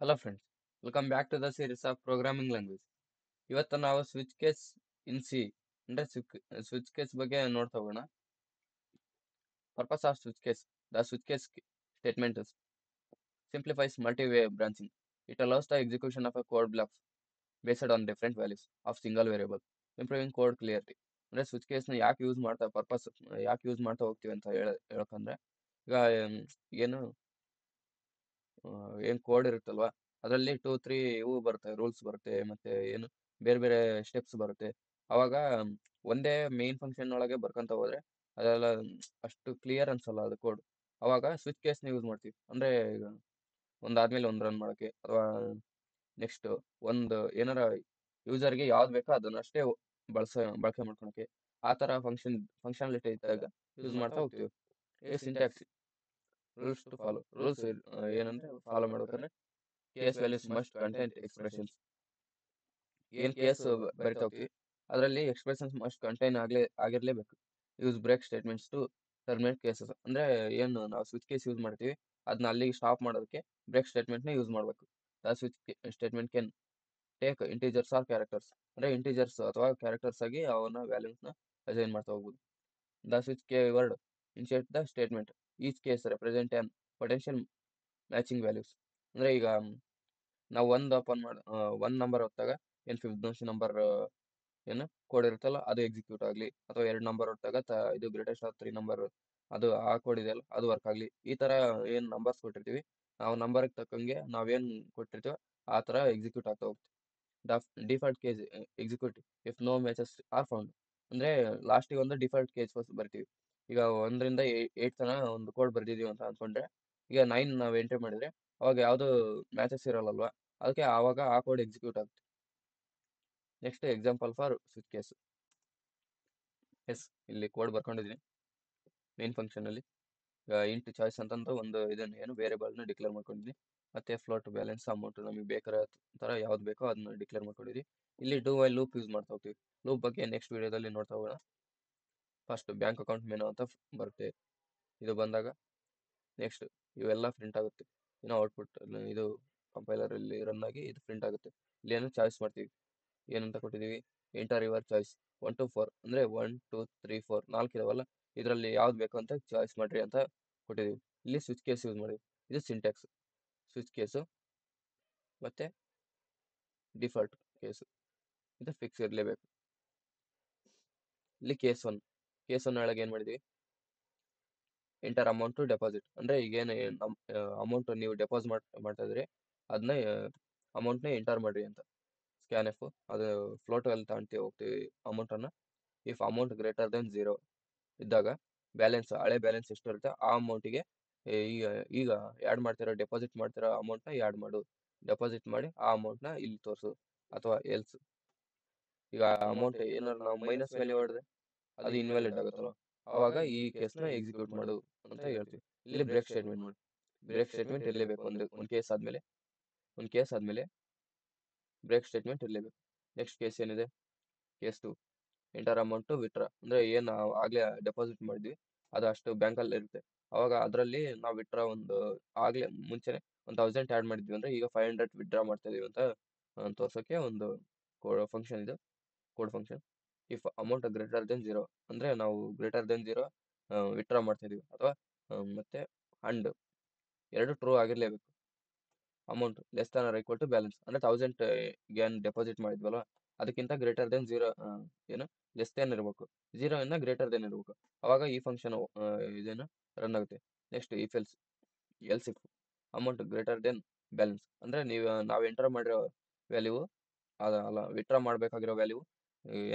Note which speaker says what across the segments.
Speaker 1: Hello friends, welcome back to the series of programming language. ಇವತ್ತು ನಾವು switch case in C ಅಂದ್ರೆ switch case ಬಗ್ಗೆ ನೋಡ್ತಾ ಹೋಗೋಣ. Purpose of switch case: the switch case statement simplifies multi-way branching. It allows the execution of a code block based on different values of single variable, improving code clarity. ಅಂದ್ರೆ switch ಕೇಸ್ನ ಯಾಕೆ use ಮಾಡ್ತಾ ಯಾಕೆ use ಮಾಡ್ತಾ ಹೋಗ್ತೀವಿ ಅಂತ ಹೇಳಕಂದ್ರೆ, ಈಗ ಏನು ಏನ್ ಕೋಡ್ ಇರುತ್ತಲ್ವಾ, ಅದರಲ್ಲಿ 2-3 ಇವು ಬರುತ್ತೆ, ರೂಲ್ಸ್ ಬರುತ್ತೆ, ಮತ್ತೆ ಏನು ಬೇರೆ ಬೇರೆ ಸ್ಟೆಪ್ಸ್ ಬರುತ್ತೆ. ಅವಾಗ ಒಂದೇ ಮೇನ್ ಫಂಕ್ಷನ್ ಒಳಗೆ ಬರ್ಕೊಂತ ಹೋದ್ರೆ ಅದೆಲ್ಲ ಅಷ್ಟು ಕ್ಲಿಯರ್ ಅನ್ಸಲ್ಲ ಅದು ಕೋಡ್. ಅವಾಗ ಸ್ವಿಚ್ ಕೇಸ್ನ ಯೂಸ್ ಮಾಡ್ತೀವಿ. ಅಂದ್ರೆ ಈಗ ಒಂದಾದ್ಮೇಲೆ ಒಂದು ರನ್ ಮಾಡೋಕೆ, ಅಥವಾ ನೆಕ್ಸ್ಟ್ ಒಂದು ಏನಾರ ಯೂಸರ್ಗೆ ಯಾವ್ದು ಬೇಕೋ ಅದನ್ನ ಅಷ್ಟೇ ಬಳಕೆ ಮಾಡ್ಕೊಳಕ್ಕೆ, ಆ ತರ ಫಂಕ್ಷನಾಲಿಟಿ ಇದ್ದಾಗ ಯೂಸ್ ಮಾಡ್ತಾ ಹೋಗ್ತೀವಿ. ಈಗ syntax: rules to follow. Rules ಏನಂದ್ರೆ ಫಾಲೋ ಮಾಡ್ಬೇಕಾದ್ರೆ case values must content expressions. ಏನ್ ಕೇಸ್ ಬರಿತಾ ಹೋಗ್ತೀವಿ ಅದರಲ್ಲಿ ಎಕ್ಸ್ಪ್ರೆಷನ್ಸ್ ಮಸ್ಟ್ ಕಂಟೈನ್ ಆಗಿರ್ಲೇಬೇಕು. Use break statements to terminate cases. ಅಂದ್ರೆ ಏನು ನಾವು ಸ್ವಿಚ್ ಕೇಸ್ ಯೂಸ್ ಮಾಡ್ತೀವಿ ಅದನ್ನ ಅಲ್ಲಿಗೆ ಸ್ಟಾಪ್ ಮಾಡೋದಕ್ಕೆ ಬ್ರೇಕ್ ಸ್ಟೇಟ್ಮೆಂಟ್ ನ ಯೂಸ್ ಮಾಡಬೇಕು. The switch statement can take integers or characters. ಅಂದ್ರೆ ಇಂಟೀಜರ್ಸ್ ಅಥವಾ ಕ್ಯಾರೆಕ್ಟರ್ಸ್ ಆಗಿ ಅವನ ವ್ಯಾಲ್ಯೂಸ್ ನ ಅಸೈನ್ ಮಾಡ್ತಾ ಹೋಗ್ಬೋದು. The switch keyword initiate the statement. Each case represent an potential matching values. ಅಂದ್ರೆ ಈಗ ನಾವು ಒಂದ್ ನಂಬರ್ ಹೊತ್ತಾಗ ಏನ್ ಫಿಬ್ನಸಿ ನಂಬರ್ ಏನು ಕೋಡ್ ಇರುತ್ತಲ್ಲ ಅದು ಎಕ್ಸಿಕ್ಯೂಟ್ ಆಗ್ಲಿ, ಅಥವಾ 2 ನಂಬರ್ ಹೊತ್ತಾಗ ಇದು ಗ್ರೇಟೆಸ್ಟ್ ಆಫ್ 3 ನಂಬರ್ ಅದು ಆ ಕೋಡ್ ಇದೆಯಲ್ಲ ಅದು ವರ್ಕ್ ಆಗ್ಲಿ. ಈ ತರ ಏನ್ ನಂಬರ್ಸ್ ಕೊಟ್ಟಿರ್ತೀವಿ, ನಾವು ನಂಬರ್ ತಕ್ಕಂಗೆ ನಾವೇನ್ ಕೊಟ್ಟಿರ್ತೀವ ಆ ತರ ಎಕ್ಸಿಕ್ಯೂಟ್ ಆಗ್ತಾ ಹೋಗ್ತೀವಿ. Default case execute if no matches are found. ಅಂದ್ರೆ ಲಾಸ್ಟಿಗೆ ಒಂದು ಡಿಫಾಲ್ಟ್ ಕೇಸ್ ಬರ್ತೀವಿ. ಈಗ 1ರಿಂದ 8 ತನ ಒಂದು ಕೋಡ್ ಬರ್ದಿದೀವಿ ಅಂತ ಅನ್ಕೊಂಡ್ರೆ, ಈಗ 9 ನಾವು ಎಂಟ್ರಿ ಮಾಡಿದ್ರೆ ಅವಾಗ ಯಾವ್ದು ಮ್ಯಾಚಸ್ ಇರಲ್ಲಲ್ವಾ, ಅದಕ್ಕೆ ಆವಾಗ ಆ ಕೋಡ್ ಎಕ್ಸಿಕ್ಯೂಟ್ ಆಗುತ್ತೆ. Next example for switch case. ಇಲ್ಲಿ ಕೋಡ್ ಬರ್ಕೊಂಡಿದ್ದೀನಿ ಮೇನ್ ಫಂಕ್ಷನ್ ಅಲ್ಲಿ. ಇಂಟ್ ಚಾಯ್ಸ್ ಅಂತಂತ ಒಂದು ಇದನ್ನ ಏನು ವೇರಿಯಬಲ್ ನ ಡಿಕ್ಲೇರ್ ಮಾಡ್ಕೊಂಡಿದ್ದೀನಿ. ಮತ್ತೆ ಫ್ಲೋಟ್, ಬ್ಯಾಲೆನ್ಸ್, ಅಮೌಂಟ್ ನಮಗೆ ಬೇಕಾದ ತರ ಯಾವ್ದು ಬೇಕೋ ಅದನ್ನ ಡಿಕ್ಲೇರ್ ಮಾಡ್ಕೊಂಡಿದ್ದೀವಿ. ಇಲ್ಲಿ ಡೂ ವೈಲ್ ಲೂಪ್ ಯೂಸ್ ಮಾಡ್ತಾ ಹೋಗ್ತೀವಿ. ಲೂಪ್ ಬಗ್ಗೆ ನೆಕ್ಸ್ಟ್ ವಿಡಿಯೋದಲ್ಲಿ ನೋಡ್ತಾ ಹೋಗೋಣ. ಫಸ್ಟ್ ಬ್ಯಾಂಕ್ ಅಕೌಂಟ್ ಮೆನು ಅಂತ ಬರುತ್ತೆ. ಇದು ಬಂದಾಗ ನೆಕ್ಸ್ಟ್ ಇವೆಲ್ಲ ಪ್ರಿಂಟ್ ಆಗುತ್ತೆ. ಇನ್ನು ಔಟ್ಪುಟ್ ಇದು ಕಂಪೈಲರ್ ಇಲ್ಲಿ ರನ್ ಆಗಿ ಇದು ಪ್ರಿಂಟ್ ಆಗುತ್ತೆ. ಇಲ್ಲಿ ಏನು ಚಾಯ್ಸ್ ಮಾಡ್ತೀವಿ, ಏನಂತ ಕೊಟ್ಟಿದೀವಿ, ಎಂಟರ್ ಯುವರ್ ಚಾಯ್ಸ್ 1 to 4. ಅಂದ್ರೆ 1 2 3 4 4 ಇದಾವಲ್ಲ, ಇದರಲ್ಲಿ ಯಾವ್ದು ಬೇಕು ಅಂತ ಚಾಯ್ಸ್ ಮಾಡ್ರಿ ಅಂತ ಕೊಟ್ಟಿದೀವಿ. ಇಲ್ಲಿ ಸ್ವಿಚ್ ಕೇಸ್ ಯೂಸ್ ಮಾಡಿವಿ. ಇದು ಸಿಂಟ್ಯಾಕ್ಸ್: ಸ್ವಿಚ್ ಕೇಸು ಮತ್ತೆ ಡಿಫಾಲ್ಟ್ ಕೇಸು, ಇದು ಫಿಕ್ಸ್ ಇರಲೇಬೇಕು. ಇಲ್ಲಿ ಕೇಸ್ ಒನ್ ಒಳಗೆ ಏನ್ ಮಾಡಿದೀವಿ, ಎಂಟರ್ ಅಮೌಂಟ್ ಟು ಡೆಪಾಸಿಟ್. ಅಂದ್ರೆ ಈಗೇನು ಅಮೌಂಟ್ ನೀವು ಡೆಪಾಸಿಟ್ ಮಾಡ್ತಾ ಇದ್ರಿ ಅದನ್ನ ಅಮೌಂಟ್ನ ಎಂಟರ್ ಮಾಡ್ರಿ ಅಂತ. ಸ್ಕ್ಯಾನ್ ಎಫ್ ಅದು ಫ್ಲೋಟ್ ಅಲ್ಲಿ ತಗೊಂತೀವಿ ಹೋಗ್ತೀವಿ ಅಮೌಂಟ್ ಅನ್ನ. ಇಫ್ ಅಮೌಂಟ್ ಗ್ರೇಟರ್ ದೆನ್ 0 ಇದ್ದಾಗ ಬ್ಯಾಲೆನ್ಸ್, ಹಳೆ ಬ್ಯಾಲೆನ್ಸ್ ಎಷ್ಟು ಇರುತ್ತೆ ಆ ಅಮೌಂಟಿಗೆ ಈಗ ಈಗ ಆ್ಯಡ್ ಮಾಡ್ತಿರೋ ಡೆಪಾಸಿಟ್ ಮಾಡ್ತಿರೋ ಅಮೌಂಟ್ನ ಆ್ಯಡ್ ಮಾಡು. ಡೆಪಾಸಿಟ್ ಮಾಡಿ ಆ ಅಮೌಂಟ್ನ ಇಲ್ಲಿ ತೋರಿಸು. ಅಥವಾ ಎಲ್ಸ್ ಈಗ ಅಮೌಂಟ್ ಏನಾದ್ರು ನಾವು ಮೈನಸ್ ವ್ಯಾಲ್ಯೂ ಹೊಡೆದ್ರೆ ಅದು ಇನ್ವ್ಯಾಲಿಡ್ ಆಗುತ್ತಲ್ಲ, ಅವಾಗ ಈ ಕೇಸ್ನ ಎಕ್ಸಿಕ್ಯೂಟ್ ಮಾಡು ಅಂತ ಹೇಳ್ತೀವಿ. ಇಲ್ಲಿ ಬ್ರೇಕ್ ಸ್ಟೇಟ್ಮೆಂಟ್ ನೋಡಿ, ಬ್ರೇಕ್ ಸ್ಟೇಟ್ಮೆಂಟ್ ಇರಲೇಬೇಕು. ಒಂದು ಕೇಸ್ ಆದ್ಮೇಲೆ ಬ್ರೇಕ್ ಸ್ಟೇಟ್ಮೆಂಟ್ ಇರಲೇಬೇಕು. ನೆಕ್ಸ್ಟ್ ಕೇಸ್ ಏನಿದೆ, case 2 enter amount to withdraw. ಅಂದ್ರೆ ಏನ್ ನಾವು ಆಗ್ಲೇ ಡೆಪಾಸಿಟ್ ಮಾಡಿದ್ವಿ ಅದು ಅಷ್ಟು ಬ್ಯಾಂಕಲ್ಲಿ ಇರುತ್ತೆ. ಅವಾಗ ಅದರಲ್ಲಿ ನಾವು ವಿತ್ಡ್ರಾ ಆಗ್ಲೇ ಮುಂಚೆನೆ 1000 ಆ್ಯಡ್ ಮಾಡಿದ್ವಿ ಅಂದ್ರೆ ಈಗ 500 ವಿತ್ಡ್ರಾ ಮಾಡ್ತಾ ಇದೀವಿ ಅಂತ ತೋರ್ಸೋಕೆ ಒಂದು ಫಂಕ್ಷನ್ ಇದೆ, code function. If amount greater than 0 ಅಂದ್ರೆ ನಾವು ಗ್ರೇಟರ್ ದೆನ್ 0 ವಿತ್ಡ್ರಾ ಮಾಡ್ತಾ ಇದೀವಿ, ಅಥವಾ ಮತ್ತೆ ಅಂಡ್ ಎರಡು ಟ್ರೂ ಆಗಿರ್ಲೇಬೇಕು. Amount less than or equal to balance. ಅಂದ್ರೆ 1000 ಏನ್ ಡೆಪಾಸಿಟ್ ಮಾಡಿದ್ವಲ್ಲ ಅದಕ್ಕಿಂತ ಗ್ರೇಟರ್ ದೆನ್ 0 ಏನು ಲೆಸ್ ದೆನ್ ಇರಬೇಕು, 0 ಇಂದ ಗ್ರೇಟರ್ ದೆನ್ ಇರಬೇಕು. ಅವಾಗ ಈ ಫಂಕ್ಷನ್ ಇದೇನು ರನ್ ಆಗುತ್ತೆ. Next else if amount greater than balance. ಅಂದ್ರೆ ನಾವು ಎಂಟರ್ ಮಾಡಿರೋ ವ್ಯಾಲ್ಯೂ ಅಲ್ಲ, ವಿತ್ಡ್ರಾ ಮಾಡ್ಬೇಕಾಗಿರೋ ವ್ಯಾಲ್ಯೂ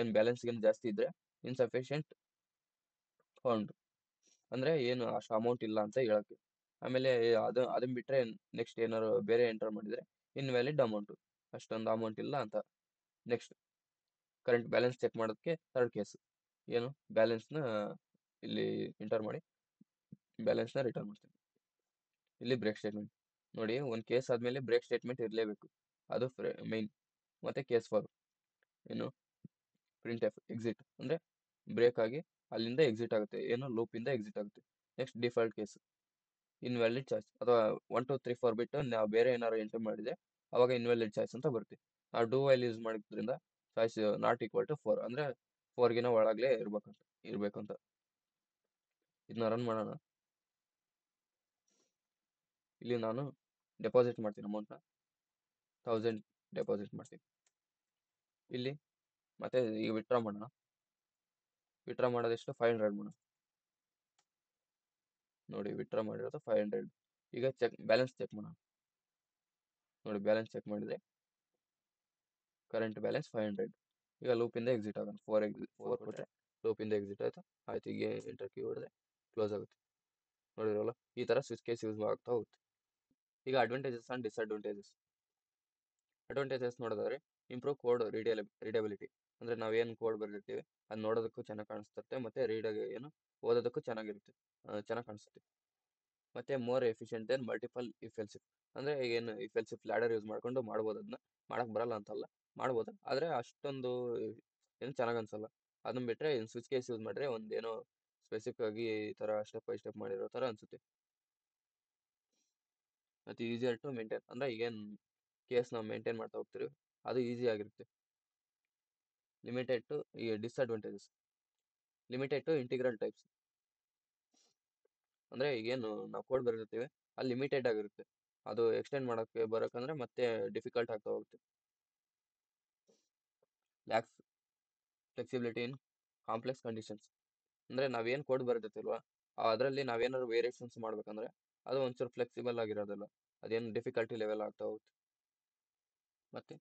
Speaker 1: ಏನ್ ಬ್ಯಾಲೆನ್ಸ್ಗಿಂತ ಜಾಸ್ತಿ ಇದ್ರೆ ಇನ್ಸಫಿಷಿಯಂಟ್ ಫಂಡ್, ಅಂದ್ರೆ ಏನು ಅಷ್ಟು ಅಮೌಂಟ್ ಇಲ್ಲ ಅಂತ ಹೇಳಕ್ಕೆ. ಆಮೇಲೆ ಅದನ್ನ ಬಿಟ್ರೆ ನೆಕ್ಸ್ಟ್ ಏನಾದ್ರು ಬೇರೆ ಎಂಟರ್ ಮಾಡಿದ್ರೆ ಇನ್ವ್ಯಾಲಿಡ್ ಅಮೌಂಟ್, ಅಷ್ಟೊಂದು ಅಮೌಂಟ್ ಇಲ್ಲ ಅಂತ. ನೆಕ್ಸ್ಟ್ ಕರೆಂಟ್ ಬ್ಯಾಲೆನ್ಸ್ ಚೆಕ್ ಮಾಡೋದಕ್ಕೆ ಥರ್ಡ್ ಕೇಸ್, ಏನು ಬ್ಯಾಲೆನ್ಸ್ನ ಇಲ್ಲಿ ಎಂಟರ್ ಮಾಡಿ ಬ್ಯಾಲೆನ್ಸ್ನ ರಿಟರ್ನ್ ಮಾಡ್ತೀನಿ. ಇಲ್ಲಿ ಬ್ರೇಕ್ ಸ್ಟೇಟ್ಮೆಂಟ್ ನೋಡಿ, ಒಂದು ಕೇಸ್ ಆದ್ಮೇಲೆ ಬ್ರೇಕ್ ಸ್ಟೇಟ್ಮೆಂಟ್ ಇರಲೇಬೇಕು, ಅದು ಮೈನ್. ಮತ್ತೆ ಕೇಸ್ 4 ಏನು ಪ್ರಿಂಟ್ ಎಫ್ ಎಕ್ಸಿಟ್, ಅಂದ್ರೆ ಬ್ರೇಕ್ ಆಗಿ ಅಲ್ಲಿಂದ ಎಕ್ಸಿಟ್ ಆಗುತ್ತೆ, ಏನು ಲೂಪ್ ಇಂದ ಎಕ್ಸಿಟ್ ಆಗುತ್ತೆ. Next default case invalid choice ಅಥವಾ 1 2 3 4 ಬಿಟ್ಟು ನಾವು ಬೇರೆ ಏನಾರು ಎಂಟ್ರಿ ಮಾಡಿದ್ರೆ ಅವಾಗ ಇನ್ವ್ಯಾಲಿಡ್ ಚಾಯ್ಸ್ ಅಂತ ಬರುತ್ತೆ. ನಾವು ಡೂ ವೈಲ್ ಯೂಸ್ ಮಾಡಿದ್ರಿಂದ ಚಾಯ್ಸ್ ನಾಟ್ ಈಕ್ವಲ್ ಟು 4 ಅಂದ್ರೆ 4ಗಿನ ಒಳಗಡೆ ಇರ್ಬೇಕಂತ. ಇದನ್ನ ರನ್ ಮಾಡೋಣ. ಇಲ್ಲಿ ನಾನು ಡೆಪಾಸಿಟ್ ಮಾಡ್ತೀನಿ ಅಮೌಂಟ್ನ 1000 ಡೆಪಾಸಿಟ್ ಮಾಡ್ತೀನಿ. ಇಲ್ಲಿ ಮತ್ತೆ ಈಗ ವಿತ್ಡ್ರಾ ಮಾಡೋಣ. ವಿತ್ಡ್ರಾ ಮಾಡೋದೆಷ್ಟು 500 ಮಾಡೋಣ. ನೋಡಿ ವಿತ್ಡ್ರಾ ಮಾಡಿರೋದು 500. ಈಗ ಬ್ಯಾಲೆನ್ಸ್ ಚೆಕ್ ಮಾಡೋಣ. ನೋಡಿ ಬ್ಯಾಲೆನ್ಸ್ ಚೆಕ್ ಮಾಡಿದ್ರೆ ಕರೆಂಟ್ ಬ್ಯಾಲೆನ್ಸ್ 500. ಈಗ ಲೂಪಿಂದ ಎಕ್ಸಿಟ್ ಆಗೋಣ. 4 ಕೊಟ್ಟರೆ ಲೂಪಿಂದ ಎಕ್ಸಿಟ್ ಆಯ್ತು. ಆಯ್ತು, ಈಗ ಎಂಟರ್ ಕೀ ಹೊಡೆದ್ರೆ ಕ್ಲೋಸ್ ಆಗುತ್ತೆ. ನೋಡಿರಲ್ಲ, ಈ ಥರ ಸ್ವಿಚ್ ಕೇಸ್ ಯೂಸ್ ಆಗ್ತಾ ಹೋಗುತ್ತೆ. ಈಗ ಅಡ್ವಾಂಟೇಜಸ್ ಆ್ಯಂಡ್ ಡಿಸ್ಅಡ್ವಾಂಟೇಜಸ್. ಅಡ್ವಾಂಟೇಜಸ್ ನೋಡೋದಾದ್ರೆ ಇಂಪ್ರೂವ್ ಕೋಡ್ ರೀಡಬಿಲಿಟಿ. ಅಂದರೆ ನಾವೇನು ಕೋಡ್ ಬರೆದಿರ್ತೀವಿ ಅದು ನೋಡೋದಕ್ಕೂ ಚೆನ್ನಾಗಿ ಕಾಣಿಸುತ್ತೆ, ಮತ್ತು ಓದೋದಕ್ಕೂ ಚೆನ್ನಾಗಿರುತ್ತೆ, ಚೆನ್ನಾಗಿ ಕಾಣಿಸುತ್ತೆ. ಮತ್ತು more efficient than multiple if else if. ಅಂದರೆ ಏನು if else if ladder use ಮಾಡ್ಕೊಂಡು ಮಾಡ್ಬೋದು. ಅದನ್ನ ಮಾಡಕ್ಕೆ ಬರಲ್ಲ ಅಂತಲ್ಲ, ಮಾಡ್ಬೋದು, ಆದರೆ ಅಷ್ಟೊಂದು ಏನು ಚೆನ್ನಾಗಿ ಅನ್ಸಲ್ಲ. ಅದನ್ನ ಬಿಟ್ಟರೆ ಸ್ವಿಚ್ ಕೇಸ್ ಯೂಸ್ ಮಾಡಿದ್ರೆ ಒಂದೇನೋ ಸ್ಪೆಸಿಫಿಕ್ ಆಗಿ ಈ ಥರ ಸ್ಟೆಪ್ ಬೈ ಸ್ಟೆಪ್ ಮಾಡಿರೋ ಥರ ಅನಿಸುತ್ತೆ. ಮತ್ತು ಈಸಿಯರ್ ಟು ಮೇಂಟೈನ್. ಅಂದರೆ ಈಗೇನು ಕೇಸ್ ನಾವು ಮೇಂಟೈನ್ ಮಾಡ್ತಾ ಹೋಗ್ತೀವಿ ಅದು ಈಸಿ ಆಗಿರುತ್ತೆ. ಲಿಮಿಟೆಡ್ ಟು ಈ disadvantages. Limited to integral types. ಅಂದರೆ ಈಗೇನು ನಾವು ಕೋಡ್ ಬರೆದಿರ್ತೀವಿ ಅದು ಲಿಮಿಟೆಡ್ ಆಗಿರುತ್ತೆ. ಅದು ಎಕ್ಸ್ಟೆಂಡ್ ಮಾಡೋಕ್ಕೆ ಬರೋಕ್ಕಂದ್ರೆ ಮತ್ತೆ ಡಿಫಿಕಲ್ಟ್ ಆಗ್ತಾ ಹೋಗುತ್ತೆ. ಲ್ಯಾಕ್ಸ್ ಫ್ಲೆಕ್ಸಿಬಿಲಿಟಿ ಇನ್ ಕಾಂಪ್ಲೆಕ್ಸ್ ಕಂಡೀಷನ್ಸ್. ಅಂದರೆ ನಾವೇನು ಕೋಡ್ ಬರೆದಿರ್ತೀಲ್ವ ಅದರಲ್ಲಿ ನಾವೇನಾದ್ರು ವೇರಿಯೇಷನ್ಸ್ ಮಾಡ್ಬೇಕಂದ್ರೆ ಅದು ಒಂಚೂರು ಫ್ಲೆಕ್ಸಿಬಲ್ ಆಗಿರೋದಿಲ್ಲ. ಅದೇನು ಡಿಫಿಕಲ್ಟಿ ಲೆವೆಲ್ ಆಗ್ತಾ ಹೋಗುತ್ತೆ. ಮತ್ತೆ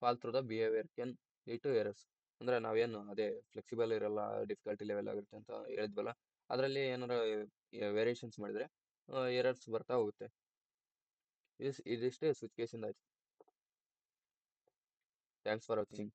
Speaker 1: fall through the behaviour can lead to errors. ಅಂದರೆ ನಾವೇನು ಅದೇ ಫ್ಲೆಕ್ಸಿಬಲ್ ಇರಲ್ಲ, ಡಿಫಿಕಲ್ಟಿ ಲೆವೆಲ್ ಆಗಿರುತ್ತೆ ಅಂತ ಹೇಳಿದ್ವಲ್ಲ, ಅದರಲ್ಲಿ ಏನಾರು ವೇರಿಯೇಷನ್ಸ್ ಮಾಡಿದರೆ ಎರರ್ಸ್ ಬರ್ತಾ ಹೋಗುತ್ತೆ. ಇದಿಷ್ಟೇ ಸ್ವಿಚ್ ಕೇಸಿಂದ ಆಯ್ತು. Thanks for watching.